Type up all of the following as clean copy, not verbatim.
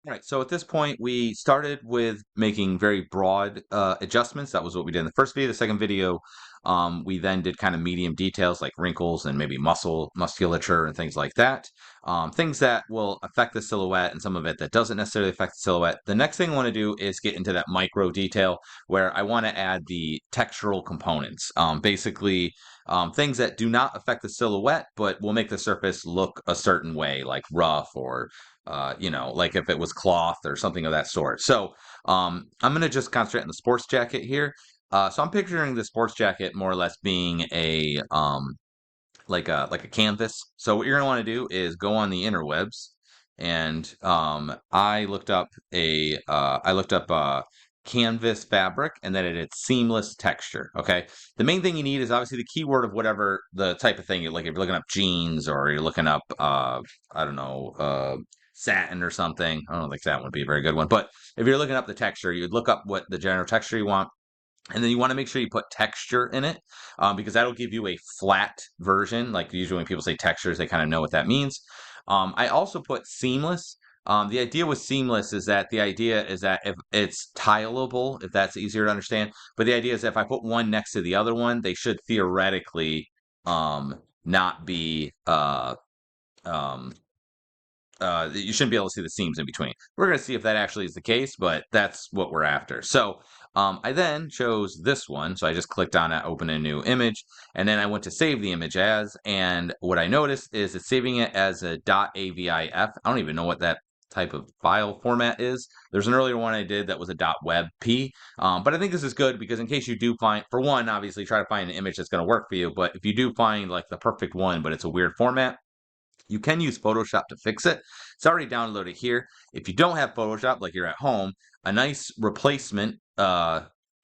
All right, so at this point, we started with making very broad adjustments. That was what we did in the first video. The second video, we then did kind of medium details like wrinkles and maybe musculature and things like that. Things that will affect the silhouette and some of it that doesn't necessarily affect the silhouette. The next thing I want to do is get into that micro detail where I want to add the textural components. Basically, things that do not affect the silhouette, but will make the surface look a certain way, like rough or like if it was cloth or something of that sort. So I'm going to just concentrate on the sports jacket here. So I'm picturing the sports jacket more or less being a like a canvas. So what you're going to want to do is go on the interwebs, and I looked up canvas fabric, and then it had seamless texture. Okay, the main thing you need is obviously the keyword of whatever the type of thing you like. If you're looking up jeans or you're looking up I don't know satin or something. I don't think satin would be a very good one, but if you're looking up the texture, you'd look up what the general texture you want. And then you want to make sure you put texture in it, because that'll give you a flat version. Like usually when people say textures, they kind of know what that means. I also put seamless. The idea with seamless is that if it's tileable, if that's easier to understand. But the idea is if I put one next to the other one, they should theoretically not be um, you shouldn't be able to see the seams in between. We're going to see if that actually is the case, but that's what we're after. So I then chose this one. So I just clicked on it, open a new image, and then I went to save the image as, and what I noticed is it's saving it as a .avif. I don't even know what that type of file format is. There's an earlier one I did that was a .webp, but I think this is good because in case you do find, for one, obviously try to find an image that's going to work for you, but if you do find like the perfect one, but it's a weird format, you can use Photoshop to fix it. It's already downloaded here. If you don't have Photoshop, like you're at home, a nice replacement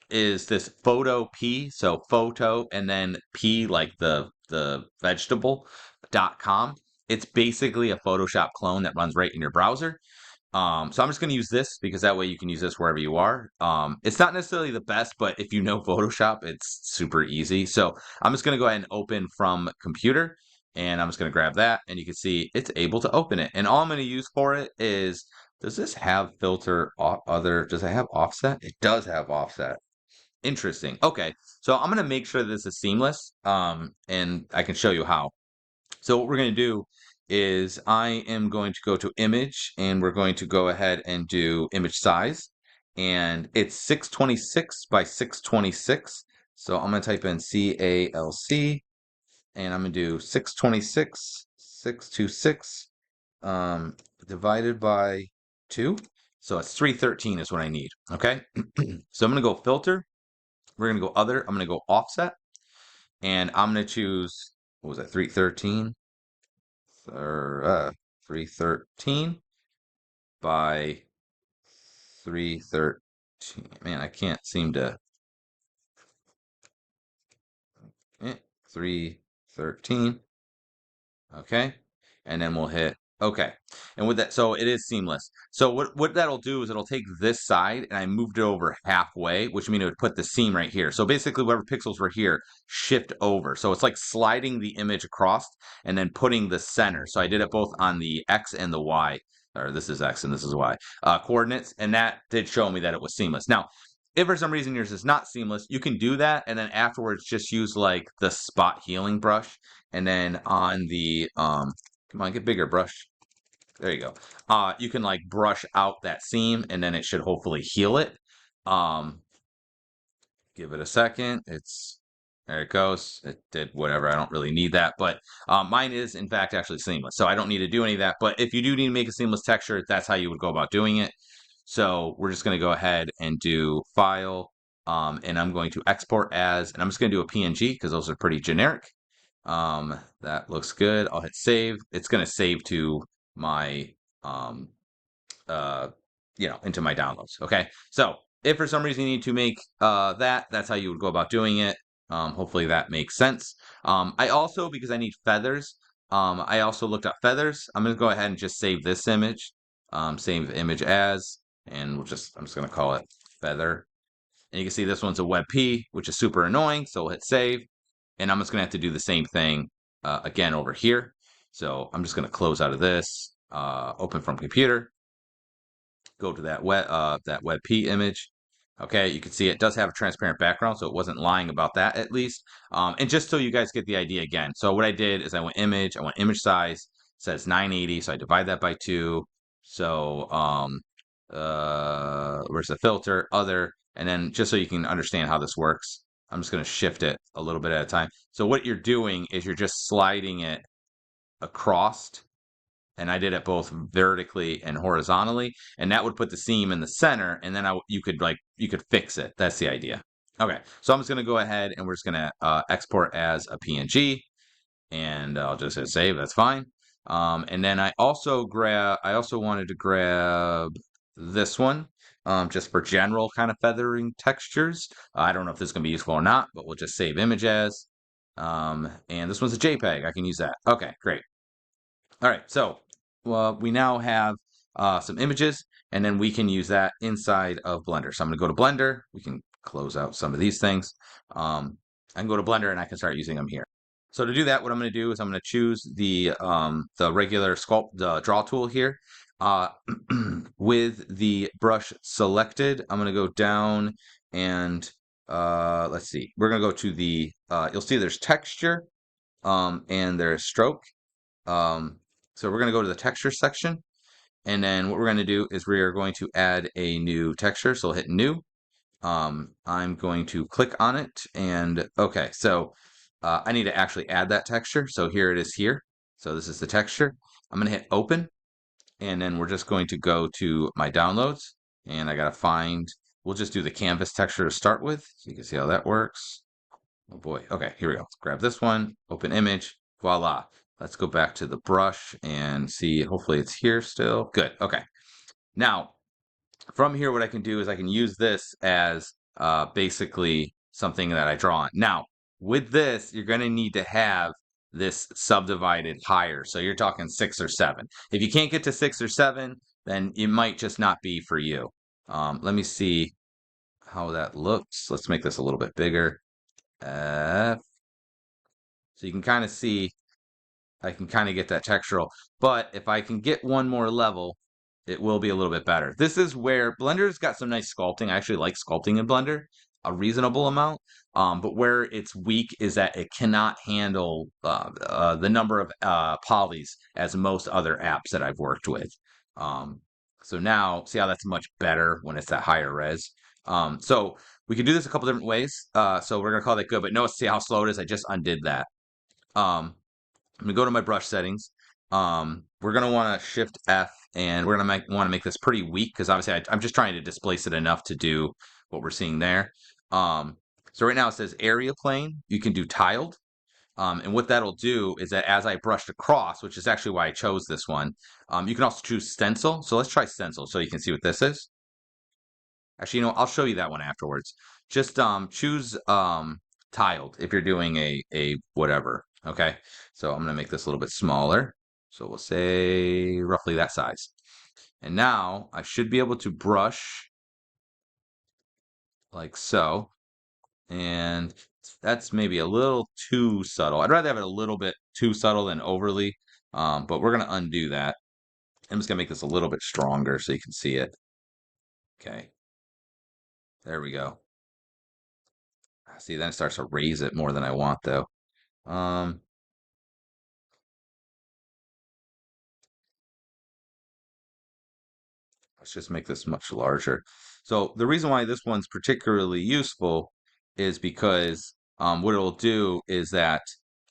is this Photo P. So photo and then P like the vegetable.com. It's basically a Photoshop clone that runs right in your browser. So I'm just going to use this because that way you can use this wherever you are. It's not necessarily the best, but if you know Photoshop, it's super easy. So I'm just going to go ahead and open from computer, and I'm just going to grab that, and you can see it's able to open it. And all I'm going to use for it is, does this have does it have offset? It does have offset. Interesting. Okay, so I'm going to make sure this is seamless, and I can show you how. So what we're going to do is I am going to go to image, and we're going to go ahead and do image size, and it's 626 by 626. So I'm going to type in CALC, and I'm going to do 626, 626 divided by 2. So it's 313 is what I need. Okay. So I'm going to go filter. We're going to go other. I'm going to go offset, and I'm going to choose, what was that, 313? 313 by 313. Man, I can't seem to. 313. Okay. And then we'll hit okay. And with that, so it is seamless. So what that'll do is it'll take this side, and I moved it over halfway, which means it would put the seam right here. So basically whatever pixels were here shift over. So it's like sliding the image across and then putting the center. So I did it both on the X and the Y, or this is X and this is Y coordinates. And that did show me that it was seamless. Now, if for some reason yours is not seamless, you can do that, and then afterwards just use like the spot healing brush, and then on the come on, get bigger brush. There you go. You can like brush out that seam, and then it should hopefully heal it. Give it a second. There it goes. It did whatever. I don't really need that, but mine is in fact actually seamless, so I don't need to do any of that. But if you do need to make a seamless texture, that's how you would go about doing it. So we're just going to go ahead and do file, and I'm going to export as, and I'm just going to do a PNG because those are pretty generic. That looks good. I'll hit save. It's going to save to my, uh, into my downloads. Okay. So if for some reason you need to make that's how you would go about doing it. Hopefully that makes sense. I also, because I need feathers, I also looked up feathers. I'm going to go ahead and just save this image, save image as, and I'm just going to call it feather. And you can see this one's a WebP, which is super annoying. So we'll hit save. And I'm just going to have to do the same thing again over here. So I'm just going to close out of this, open from computer. Go to that WebP image. Okay, you can see it does have a transparent background, so it wasn't lying about that at least. And just so you guys get the idea again, so what I did is I went image size, says 980, so I divide that by 2. So where's the filter? Other, and then just so you can understand how this works, I'm just going to shift it a little bit at a time. So what you're doing is you're just sliding it across, and I did it both vertically and horizontally, and that would put the seam in the center, and then you could fix it. That's the idea. Okay, so I'm just going to go ahead and we're just going to export as a PNG, and I'll just hit save. That's fine. And then I also wanted to grab this one, just for general kind of feathering textures. I don't know if this is going to be useful or not, but we'll just save image as. And this one's a JPEG. I can use that. Okay, great. All right, so we now have some images, and then we can use that inside of Blender. So I'm going to go to Blender. We can close out some of these things. I can go to Blender, and I can start using them here. So to do that, what I'm going to do is I'm going to choose the regular draw tool here. With the brush selected, I'm going to go down and let's see. We're going to go to the, you'll see there's texture and there's stroke. So we're going to go to the texture section, and then what we're going to do is we are going to add a new texture. So we'll hit new. I'm going to click on it, and okay, so I need to actually add that texture. So here it is here. So this is the texture. I'm going to hit open, and then we're just going to go to my downloads, and I got to find, we'll just do the canvas texture to start with, so you can see how that works. Oh boy. Okay, here we go. Let's grab this one, open image, voila. Let's go back to the brush and see, hopefully it's here still. Good, okay. Now, from here, what I can do is I can use this as basically something that I draw on. Now, with this, you're gonna need to have this subdivided higher. So you're talking 6 or 7. If you can't get to 6 or 7, then it might just not be for you. Let me see how that looks. Let's make this a little bit bigger. So you can kind of see, I can kind of get that textural, but if I can get one more level, it will be a little bit better. This is where Blender's got some nice sculpting. I actually like sculpting in Blender, a reasonable amount. But where it's weak is that it cannot handle the number of polys as most other apps that I've worked with. So now, see how that's much better when it's at higher res. So we can do this a couple different ways. So we're gonna call that good, but notice, see how slow it is? I just undid that. I'm gonna go to my brush settings. We're gonna want to Shift F, and we're gonna want to make this pretty weak because obviously I'm just trying to displace it enough to do what we're seeing there. So right now it says area plane. You can do tiled. And what that'll do is that as I brushed across, which is actually why I chose this one, you can also choose stencil. So let's try stencil so you can see what this is. Actually, you know, I'll show you that one afterwards. Just choose tiled if you're doing a whatever. Okay, so I'm gonna make this a little bit smaller. So we'll say roughly that size. And now I should be able to brush like so. And that's maybe a little too subtle. I'd rather have it a little bit too subtle than overly, but we're gonna undo that. I'm just gonna make this a little bit stronger so you can see it. Okay, there we go. See, then it starts to raise it more than I want though. Um, let's just make this much larger. So the reason why this one's particularly useful is because what it'll do is that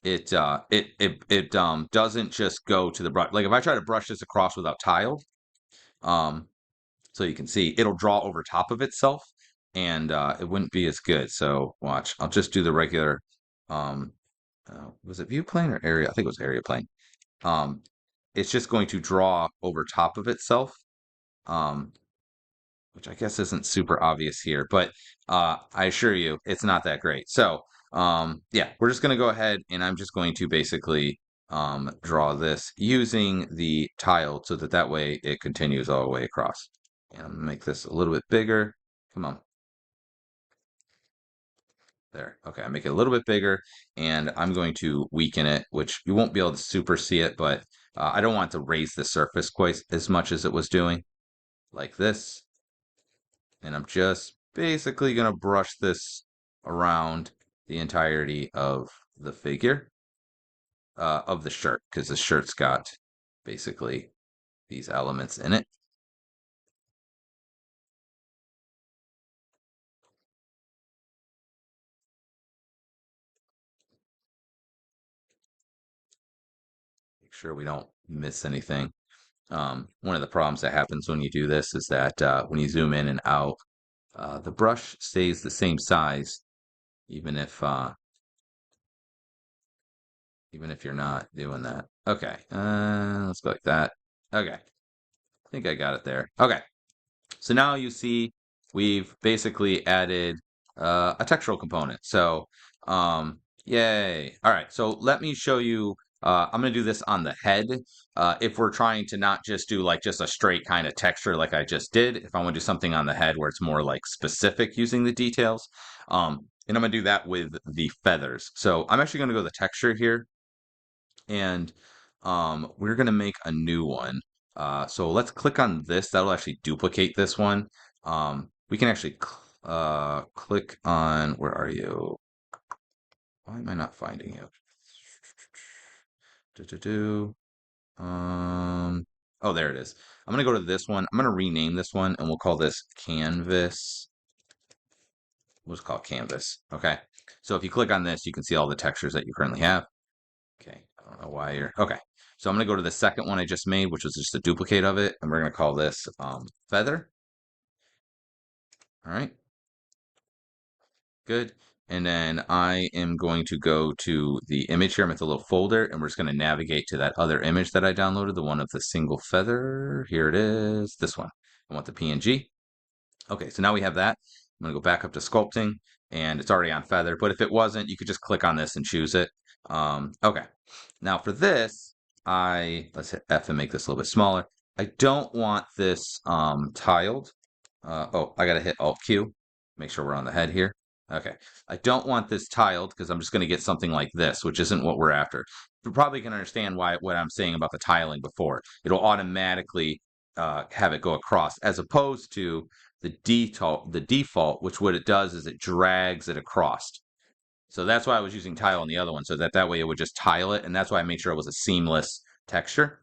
it doesn't just go to the brush. Like if I try to brush this across without tile, so you can see it'll draw over top of itself, and it wouldn't be as good. So watch, I'll just do the regular. Was it view plane or area? I think it was area plane. It's just going to draw over top of itself. Which I guess isn't super obvious here, but I assure you it's not that great. So yeah, we're just going to go ahead and I'm just going to basically draw this using the tile so that that way it continues all the way across. And I'm going to make this a little bit bigger. Come on. There. Okay, I make it a little bit bigger, and I'm going to weaken it, which you won't be able to super see it, but I don't want to raise the surface quite as much as it was doing. like this. And I'm just basically going to brush this around the entirety of the figure, of the shirt, because the shirt's got basically these elements in it. Make sure we don't miss anything. One of the problems that happens when you do this is that when you zoom in and out, the brush stays the same size, even if you're not doing that. Okay, let's go like that. Okay, I think I got it there. Okay, so now you see we've basically added a textural component. So, yay. All right, so let me show you. I'm going to do this on the head. If we're trying to not just do like just a straight kind of texture like I just did, if I want to do something on the head where it's more like specific using the details, and I'm going to do that with the feathers. So I'm actually going to go to the texture here, and we're going to make a new one. So let's click on this. That'll actually duplicate this one. We can actually click on, where are you? Why am I not finding you? Do. Oh, there it is. I'm going to go to this one. I'm going to rename this one, and we'll call this Canvas. We'll just call it Canvas. Okay. So if you click on this, you can see all the textures that you currently have. Okay, I don't know why you're okay. So I'm going to go to the second one I just made, which was just a duplicate of it, and we're going to call this feather. All right, good. And then I am going to go to the image here. I'm at the little folder, and we're just going to navigate to that other image that I downloaded, the one of the single feather. Here it is, this one. I want the PNG. Okay, so now we have that. I'm going to go back up to sculpting, and it's already on feather. But if it wasn't, you could just click on this and choose it. Okay, now for this, let's hit F and make this a little bit smaller. I don't want this tiled. Oh, I got to hit Alt Q. Make sure we're on the head here. Okay, I don't want this tiled because I'm just going to get something like this, which isn't what we're after. You probably can understand what I'm saying about the tiling before. It'll automatically have it go across, as opposed to the default, which what it does is it drags it across. So that's why I was using tile on the other one, so that way it would just tile it, and that's why I made sure it was a seamless texture.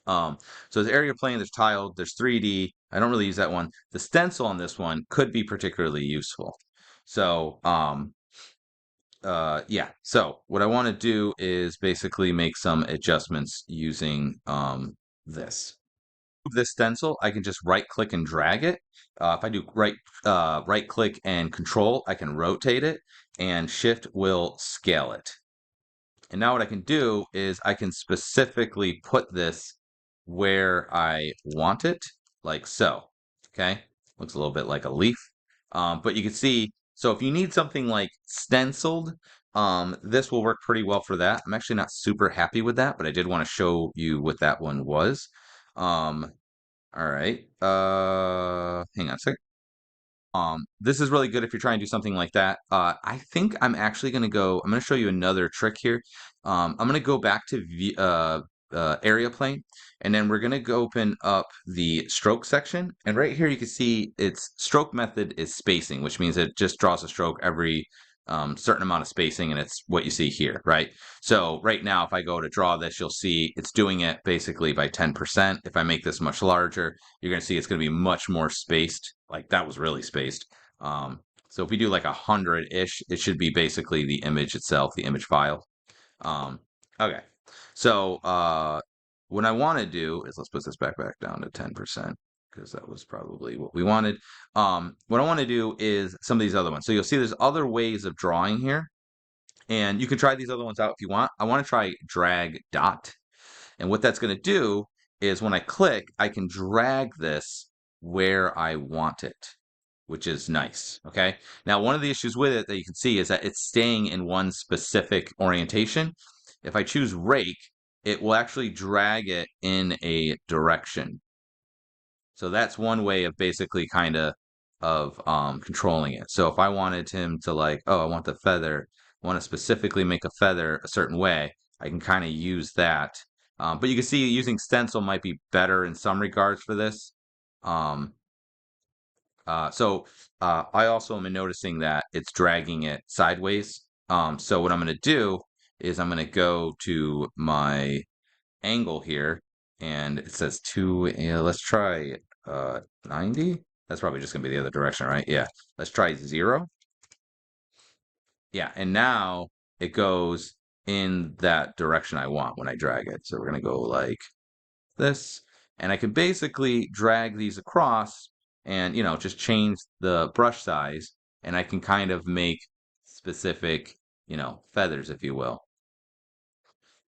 So there's area plane, there's tile, there's 3D. I don't really use that one. The stencil on this one could be particularly useful. So yeah. So what I want to do is basically make some adjustments using this stencil, I can just right click and drag it. If I do right click and control, I can rotate it, and shift will scale it. And now what I can do is I can specifically put this where I want it, like so. Okay, looks a little bit like a leaf, but you can see. So if you need something like stenciled, this will work pretty well for that. I'm actually not super happy with that, but I did want to show you what that one was. All right. Hang on a second. This is really good if you're trying to do something like that. I think I'm actually going to go, I'm going to show you another trick here. I'm going to go back to area plane, and then we're going to go open up the stroke section. And right here, you can see its stroke method is spacing, which means it just draws a stroke every certain amount of spacing, and it's what you see here, right? So right now, if I go to draw this, you'll see it's doing it basically by 10%. If I make this much larger, you're going to see it's going to be much more spaced. Like that was really spaced. So if we do like 100-ish, it should be basically the image itself, the image file. Okay. So what I want to do is, let's put this back down to 10%, because that was probably what we wanted. What I want to do is some of these other ones. So you'll see there's other ways of drawing here, and you can try these other ones out if you want. I want to try drag dot. And what that's going to do is when I click, I can drag this where I want it, which is nice. Okay. Now, one of the issues with it that you can see is that it's staying in one specific orientation. If I choose rake, it will actually drag it in a direction. So that's one way of basically kind of controlling it. So if I wanted him to like, oh, I want the feather, I want to specifically make a feather a certain way, I can kind of use that. But you can see using stencil might be better in some regards for this. Um, I also am noticing that it's dragging it sideways. So what I'm going to do is I'm going to go to my angle here, and it says two. Yeah, let's try 90. That's probably just going to be the other direction, right? Yeah. Let's try 0. Yeah, and now it goes in that direction I want when I drag it. So we're going to go like this, and I can basically drag these across and, just change the brush size, and I can kind of make specific, feathers, if you will.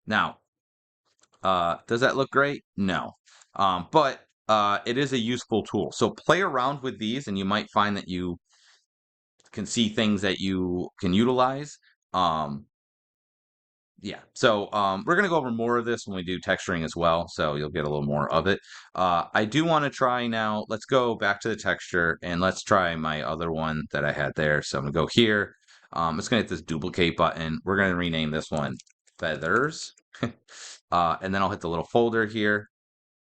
Now, does that look great? No. But it is a useful tool. So play around with these, and you might find that you can see things that you can utilize. Um, Yeah, so we're going to go over more of this when we do texturing as well, so you'll get a little more of it. I do want to try now, let's go back to the texture, and let's try my other one that I had there. So I'm going to go here. I'm just going to hit this duplicate button. We're going to rename this one Feathers. And then I'll hit the little folder here,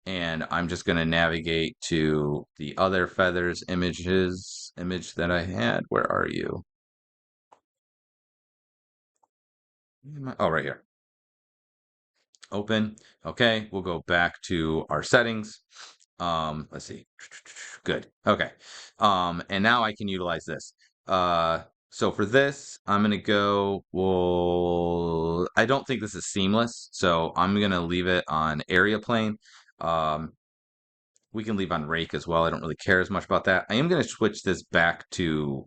and I'm just going to navigate to the other feathers image that I had. Where are you? Oh, right here. Open. Okay, we'll go back to our settings. Let's see. Good. Okay. And now I can utilize this. So for this, I'm gonna go. Well, I don't think this is seamless, so I'm gonna leave it on area plane. Um, we can leave on rake as well. I don't really care as much about that. I am gonna switch this back to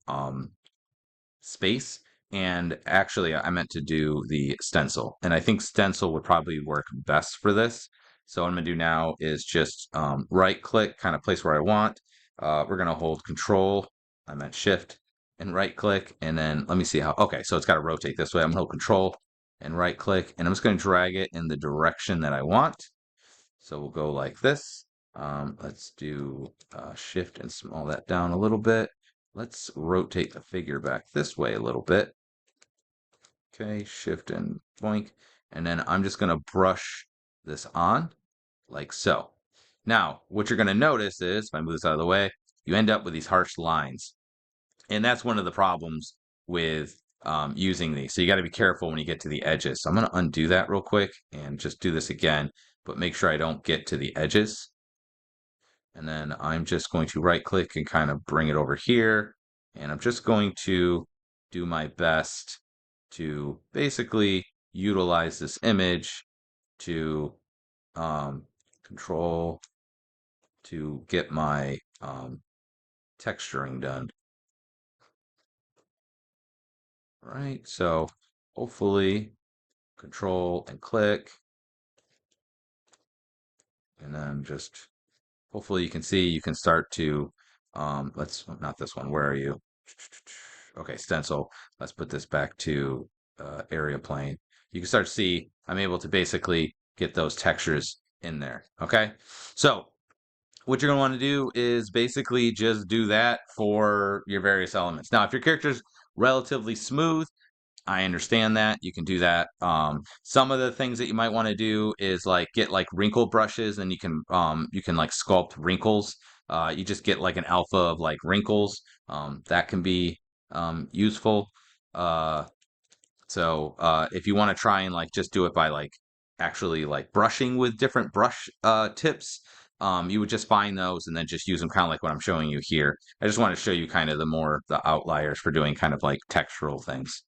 space. And actually, I meant to do the stencil, and I think stencil would probably work best for this. So what I'm gonna do now is just right click, kind of place where I want. We're gonna hold Control, I meant Shift, and right click, and then let me see how. Okay, so it's got to rotate this way. I'm gonna hold Control and right click, and I'm just gonna drag it in the direction that I want. So we'll go like this. Let's do Shift and small that down a little bit. Let's rotate the figure back this way a little bit. Okay, Shift and boink. And then I'm just going to brush this on like so. Now, what you're going to notice is, if I move this out of the way, you end up with these harsh lines. And that's one of the problems with using these. So you got to be careful when you get to the edges. So I'm going to undo that real quick and just do this again, but make sure I don't get to the edges. And then I'm just going to right click and kind of bring it over here. And I'm just going to do my best to basically utilize this image to control to get my texturing done. All right, so hopefully control and click, and then just hopefully you can see you can start to let's not this one. Where are you? Okay, stencil. Let's put this back to area plane. You can start to see I'm able to basically get those textures in there. Okay, so what you're going to want to do is basically just do that for your various elements. Now, if your character's relatively smooth, I understand that you can do that. Some of the things that you might want to do is like get like wrinkle brushes, and you can like sculpt wrinkles. You just get like an alpha of like wrinkles. That can be useful. Uh, if you want to try and like just do it by like actually like brushing with different brush tips, you would just find those and then just use them kind of like what I'm showing you here. I just want to show you kind of the outliers for doing kind of like textural things.